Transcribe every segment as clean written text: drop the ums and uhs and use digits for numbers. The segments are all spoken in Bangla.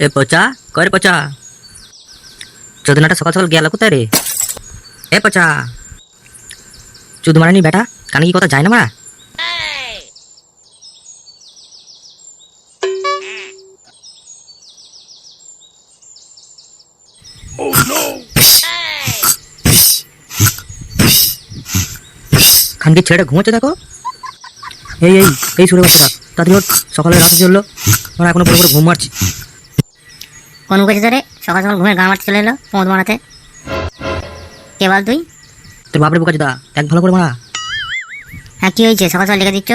এ পচা করে পচা চোদনাটা সকাল সকাল গেল কোথায় রে? এ পচা চুদ মারানি বেটা, কানে কি কথা যায় না মারা? খানকে ছেড়ে ঘুমোচ্ছে দেখো। এই এই এই সুরে বাচ্চাটা তাড়াতাড়ি ওঠ, সকালে রাত চললো, আমরা এখনো পরে পরে ঘুম মারছি। কোন মুখে ধরে সকাল সকাল ঘুমের গা মারতে চলে এলো পোঁদ মারাতে? কে বল তুই? তোর বাপরে বোকা চোদা, দেখ ভালো করে মারা। হ্যাঁ, কি হয়েছে? সকাল সকাল লেগে দিচ্ছ?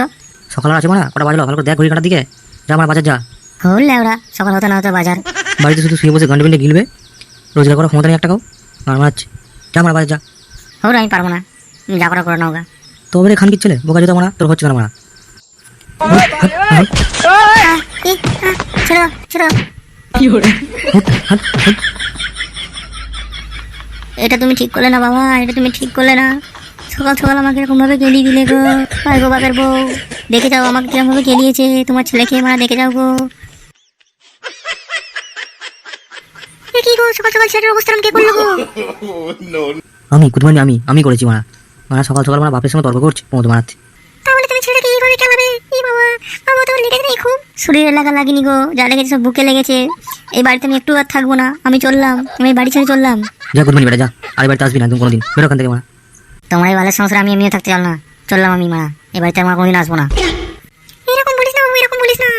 সকাল আছে মারা, কটা বাজলো ভালো করে দেখ, ঘড়ি কাটার দিকে যা মারা, বাজার যা। হলে ওরা সকাল হতে না হতে বাজার। বাড়িতে শুধু শুয়ে বসে ঘন্টা মিনিটে গিলবে, রোজগার করা ক্ষমতা নেই একটা কাউ, মার মারাচ্ছে। যা মারা বাজার যা। হলে আমি পারবো না, তুমি যা করে নাও গা। তবে খানকির ছেলে বোকা চোদা মারা, তোর হচ্ছে না মারা। ছেড়ো ছেড়ো। এটা তুমি ঠিক করলে না বাবা, এটা তুমি ঠিক করলে না। সকাল সকাল আমাকে এরকম ভাবে কেলিয়ে দিলে গো। ভাই গো বাপের বউ, দেখে যাও আমাকে কিরকম ভাবে কেলিয়েছে তোমার ছেলেকে, মারা দেখে যাও গো। কি গো সকাল সকাল ছেলের অবস্থা কে করলো গো? আমি কুতমানি, আমি করেছি মারা। মারা সকাল সকাল মারা বাপের সঙ্গে তর্ক করছে পোঁদ মারাচ্ছে। তাহলে তুমি ছেলেটাকে এইভাবে কেলাবে? এই বাবা, বাবা তোমার লেগেছে নেই খুব? শরীরে লাগা লাগেনি গো, যা লেগেছে সব বুকে লেগেছে। এই বাড়িতে আমি একটু আর থাকবো না, আমি চললাম, আমি বাড়ি ছেড়ে চললাম। যা কুতমানি বেটা যা, আর এই বাড়িতে আসবি না তুমি কোনোদিন, বেরো ওখান থেকে মারা। তোমার এই বালের সংসারে আমি এমনিও থাকতে চাল না, চললাম আমি মা, এই বাড়িতে আমার কোনোদিন আসবো না। এরকম বলিস না বাবু, এরকম বলিস না।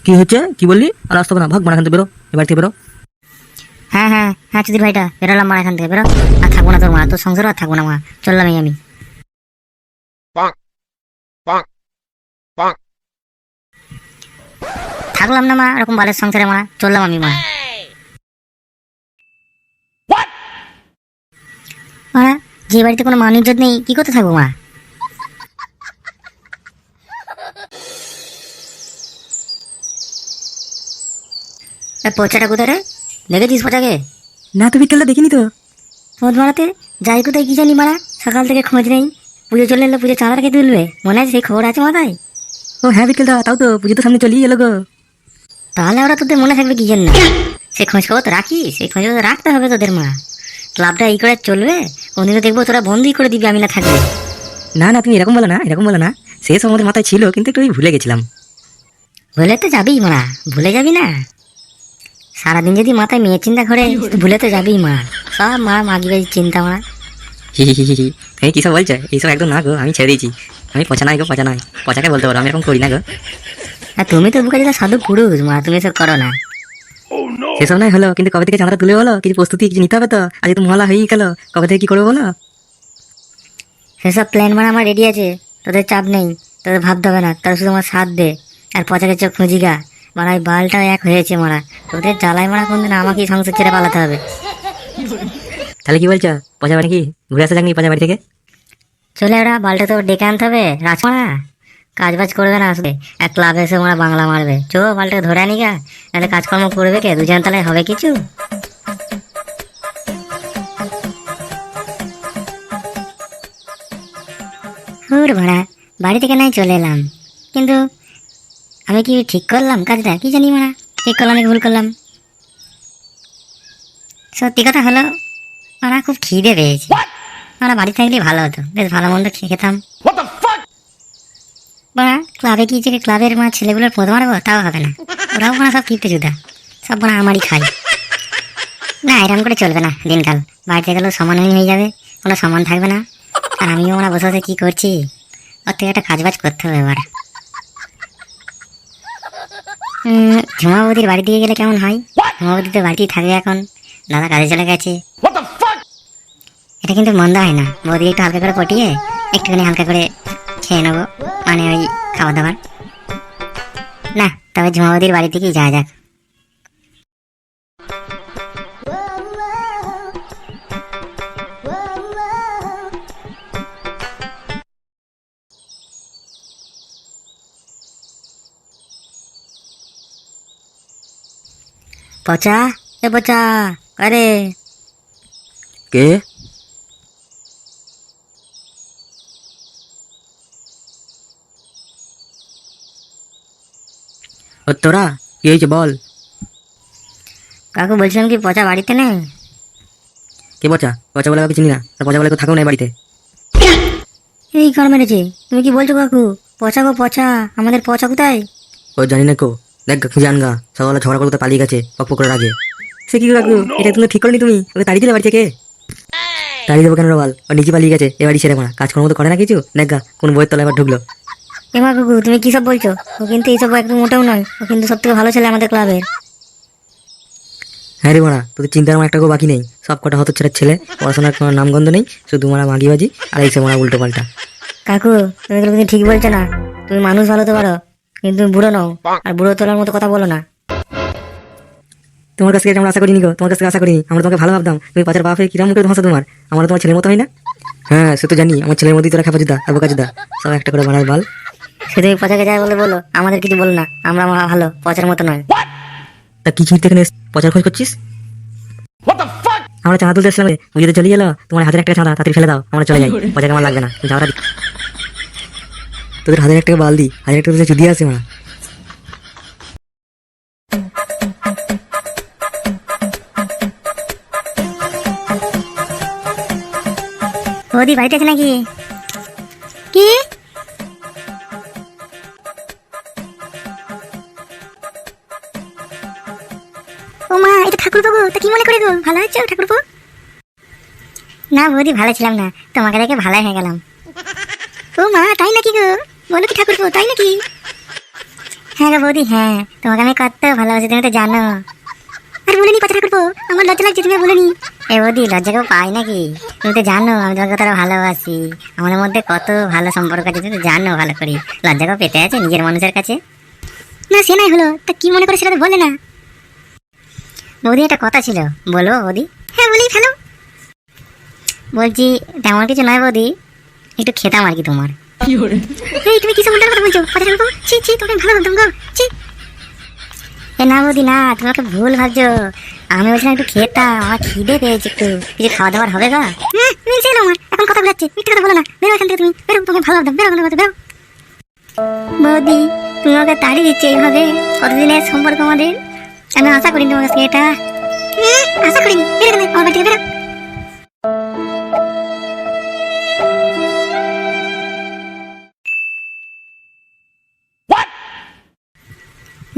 কি হচ্ছে কি বললি? আর আসতে হবে না, ভাগ মারা, এখান থেকে বেরো, এ বাড়ি থেকে বেরো। হ্যাঁ হ্যাঁ হ্যাঁ চুদির ভাইটা, বেরোলাম মা এখান থেকে, বেরো। আর থাকবো না তোর মা, তোর সংসারও আর থাকবো না মা, চললাম আমি। থাকলাম না মা এরকম বালের সংসারে মা, চললাম আমি মা। মা, যে বাড়িতে কোনো মান ইজ্জত নেই কি করতে থাকবো মা? পচাটা কোথায় রে? দেখেছিস পচাকে? না তো বিকেলটা দেখিনি তো। পথ মারাতে যাই কোথায় কি জানি মারা, সকাল থেকে খোঁজ নেই। পুজো চলে এলো, পুজো চাঁদা রেখে তুলবে, মনে আছে সেই খবর আছে মাথায়? ও হ্যাঁ বিকেলটা, তাও তো পুজো তো সামনে চলেই এলো গো। তাহলে ওরা তোদের মনে থাকবে কি জন্য? সে খোঁজ খবর তো রাখিস, সেই খোঁজ খবর রাখতে হবে তোদের মা। ক্লাবটা এই করে চলবে, কোনদিনও দেখবো তোরা বন্ধই করে দিবি আমি না থাকবে। না না তুমি এরকম বলো না, এরকম বলো না, সে সব আমাদের মাথায় ছিল কিন্তু একটু ভুলে গেছিলাম। ভুলে তো যাবেই মা, ভুলে যাবি না? সারাদিন যদি মাথায় মেয়ের চিন্তা করে ভুলে তো যাবেই মা, সব মা মাগিবাজি চিন্তা মা। হি হি হি হি হি, তুমি কী সব বলছো? এইসব একদম না গো, আমি ছেড়ে দিয়েছি। আমি পচা নাই গো, পচা নয়, পচাকে বলতে পারো, আমি এরকম করি না গো। আর তুমি তো বুকা যেটা সাধু পুরুষ মা, তুমি এসব করো না। সেসব নয় হলো, কিন্তু কবে থেকে চাঁদাটা তুলে বলো, কিছু প্রস্তুতি কিছু নিতে হবে তো, আজ তো মহলা হয়েই গেল, কবে থেকে কি করবো বলো? সেসব প্ল্যান মানে আমার রেডি আছে, তোদের চাপ নেই, তোদের ভাবতে হবে না, তারা শুধু আমার সাথ দে। আর পচাকে চোখ খুঁজিগা মারা, ওই বালটাও এক হয়েছে মারা, তোদের জ্বালায় মারা কোনদিন আমাকেই সংসার ছেড়ে পালাতে হবে। তাহলে কি বলছো, পচা বাড়ি কি ঘুরে আসা যাকনি পচা বাড়ি থেকে? চলে ওরা বালটা তো ডেকে আনতে হবে, রাজমারা কাজ বাজ করবে না আসবে, এক ক্লাবে এসে ওরা বাংলা মারবে। চো বালটা ধরে আনি গা, নাহলে কাজকর্ম করবে কে? দুজন তাহলে হবে কিছু? হুর ভাড়া, বাড়ি থেকে নাই চলে এলাম, কিন্তু আমি কি ঠিক করলাম কাজটা কি জানি মারা, ঠিক করলাম নাকি ভুল করলাম? সত্যি কথা হলো মারা, খুব খিদে পেয়েছে মারা, বাড়ি থাকলে ভালো হতো, বেশ ভালো মন্দ খেতাম। বাড়া ক্লাবে কি যে ক্লাবের মা ছেলেগুলোর পদ মারবো তাও হবে না, ওরাও মারা সব কিপটে জুদা, সব মারা আমারই খাই। না এরকম করে চলবে না দিনকাল, বাড়িতে গেলেও সমানই হয়ে যাবে, কোনো সমান থাকবে না। আর আমিও ওরা বসে বসে কি করছি, ওর থেকে একটা কাজ বাজ করতে হবে এবার। ঝুমা বৌদির বাড়ি দিয়ে গেলে কেমন হয়? ঝুমা বৌদি তো বাড়িতেই থাকে এখন, দাদা কাজে চলে গেছে। এটা কিন্তু মন্দ হয় না, বৌদি একটু হালকা করে পটিয়ে একটুখানি হালকা করে খেয়ে নেবো, মানে ওই খাওয়া দাবার। না তবে ঝুমা বৌদির বাড়ি থেকেই যাওয়া যাক। পচা, এ পচা, আরে কে? ও তোরা, কি হয়েছে বল? কাকু বলছিলাম কি পচা বাড়িতে নেই? কে পচা? পচা বলে কাউকে চিনি না, আর পচা বলে কেউ থাকেও না এই বাড়িতে। এই কার মেরেছে? তুমি কি বলছো কাকু? পচা গো পচা, আমাদের পচা কোথায়? ও জানি না কো, দেখ খুঁজে আনগা, সকালে ঝগড়া করতে পালিয়ে গেছে পক করে আগে। সে কি কাকু, এটা তুমি ঠিক করনি? তুমি ওকে তাড়িয়ে দিলে বাড়ি থেকে? তাড়িয়ে দেবো কেন রে বল? ও নিজে পালিয়ে গেছে এ বাড়ি ছেড়ে। মারা কাজকর্ম তো করে না কিছু, দেখ গা কোন বইয়ের তলায় এবার ঢুকলো। এমা কাকু তুমি কি সব বলছো? ও কিন্তু এইসব একদম মোটেও নয়, ও কিন্তু সব থেকে ভালো ছেলে আমাদের ক্লাবের। হ্যাঁ রে মারা, তোদের চিন্তার আমার একটা বাকি নেই, সব কটা হতো ছেলের ছেলে, পড়াশোনার কোনো নামগন্ধ নেই, শুধু মারা মাগিবাজি আর এইসব মারা উল্টো পাল্টা। কাকু তুমি এগুলো কিন্তু ঠিক বলছো না, তুমি মানুষ ভালো তো পারো, কিন্তু তুমি বুড়ো নও, আর বুড়ো তোলার মতো কথা বলো না। তোমার কাছ থেকে আমরা আশা করিনি গো, তোমার কাছ থেকে আশা করিনি। আমরা তোমাকে ভালো ভাবতাম, তুমি পাশের বাপে কিরাম মুখে ভাষা তোমার, আমরা তোমার ছেলের মতো হয় না? হ্যাঁ সে তো জানি, আমার ছেলের মধ্যেই তোরা খেপা জুদা আর বোকা জুদা, সব একটা করে বানার বাল। সে তুমি পচাকে যায় বলে বলো, আমাদের কিছু বলো না, আমরা ভালো, পচার মতো নয়। তা কি ছিঁড়তে এখানে পচার খোঁজ করছিস? আমরা চাঁদা তুলতে এসেছিলাম, বুঝতে চলে গেলো, তোমার হাজার একটা চাঁদা তাড়াতাড়ি ফেলে দাও, আমরা চলে যাই, পচাকে আমার লাগবে না, চাঁদা তোদের 1000 টাকা বাল দি, 1000 টাকা চুদি আছে মারা। বৌদি বাড়িতে আছে নাকি? কি? ও মা, এটা ঠাকুরপো গো, তা কি মনে করে গো? ভালো আছো ঠাকুরপো? না বৌদি ভালো ছিলাম না, তোমাকে দেখে ভালোই হয়ে গেলাম। ও মা তাই নাকি গো? বলো কি ঠাকুরপো, তাই নাকি? হ্যাঁ গো বৌদি হ্যাঁ, তোমাকে আমি কত ভালোবাসি তুমি তো জানো। আর বলিনি কথা ঠাকুরপো, আমার লজ্জা লাগছে, তুমি বলিনি। এ বৌদি লজ্জা কেউ পাই নাকি? তুমি তো জানো আমি তোমাকে কতটা ভালোবাসি, আমাদের মধ্যে কত ভালো সম্পর্ক আছে, তুমি তো জানো ভালো করে। লজ্জা কেউ পেতে আছে নিজের মানুষের কাছে? না সে নাই হলো, তা কি মনে করে সেটা তো বলে না। বৌদি একটা কথা ছিল, বলবো বৌদি? হ্যাঁ বলি ফেলো। বলছি তেমন কিছু নয় বৌদি, একটু খেতাম আর কি তোমার। এই তুমি কিসব উল্টার কথা বলছো? কথা বলবো ছি ছি, তোমাকে ভালো ভাবতাম গো ছি। এ না বৌদি না, তোমাকে ভুল ভাবছো, আমি বলছিলাম একটু খেতাম, আমার খিদে পেয়েছে, একটু কিছু খাওয়া দাওয়ার হবে গা। হ্যাঁ মিলছে আমার, এখন কথা বলাচ্ছে, মিথ্যে কথা বলো না, বেরো এখান থেকে তুমি, বেরো, তোমাকে ভালো ভাবতাম, বেরো বেরো বেরো। বৌদি তুমি আমাকে তাড়িয়ে দিচ্ছে এইভাবে, কতদিনের সম্পর্ক আমাদের, আমি আশা করিনি তোমার কাছে এটা। আশা করিনি, বেরো এখানে আমার বাড়ি থেকে বেরো।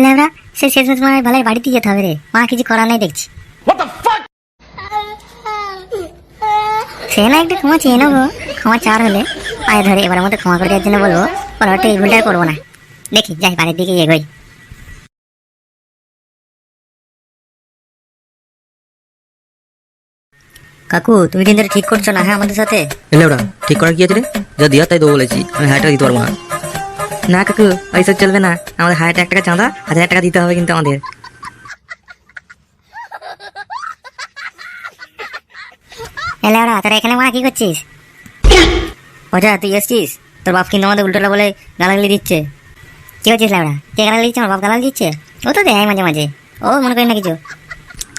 লেবরা সে শেষ সময় ভালোই বাড়িতে যেতে হবে রে, মা কিছু করার নাই দেখছি। সে না একটু ক্ষমা চেয়ে নেবো, ক্ষমা চার হলে পায়ে ধরে এবার মধ্যে ক্ষমা করে দেওয়ার জন্য বলবো, পরবর্তী এই ভুলটা করবো না। দেখি যাই বাড়ির দিকে এগোই। কাকু তুমি কিন্তু ঠিক করছো না হ্যাঁ আমাদের সাথে? এলে ওরা ঠিক করার কি আছে রে? যা দিয়া তাই দেবো বলেছি, আমি 1000 টাকা দিতে পারবো না। না কাকু ওইসব চলবে না, আমাদের 1000 টাকা চাঁদা, 1000 টাকা দিতে হবে কিন্তু আমাদের। এলে ওরা তোরা এখানে মা কি করছিস? ওটা তুই এসছিস, তোর বাপ কিন্তু আমাদের উল্টোটা বলে গালাগালি দিচ্ছে। কি হচ্ছিস লেবরা? কে গালাগালি দিচ্ছে? আমার বাপ গালাগালি দিচ্ছে? ও তো দেয় মাঝে মাঝে, ও মনে করি না কিছু।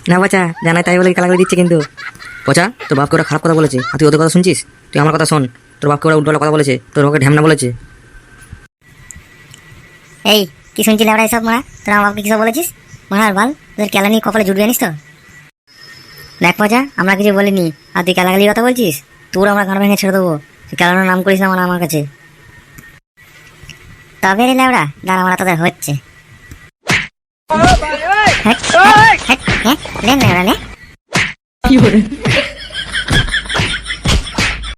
না বাচ্চা জানাই তাই বলে গালাগালি দিচ্ছে কিন্তু। পচা তোর বাপকে ওরা খারাপ কথা বলেছে, আর তুই ওদের কথা শুনছিস? তুই আমার কথা শোন, তোর বাপকে ওরা উল্টো কথা বলেছে, তোর বাপকে ঢ্যামনা বলেছে। এই কি শুনছিস লেবরা এসব মা? তোরা আমার বাপকে কিসব বলেছিস? মার বাল, তোদের কেলানি কপালে জুটবে জানিস তো। দেখ পচা আমরা কিছু বলিনি, আর তুই কেলাগালির কথা বলছিস, তোর আমরা গান ভেঙে ছেড়ে দেবো, তুই কেলানোর নাম করিস না আমার কাছে। তবে রে লেবরা দাঁড়া, আমরা তোদের হচ্ছে। হ্যাঁ লেন লেবরা নে।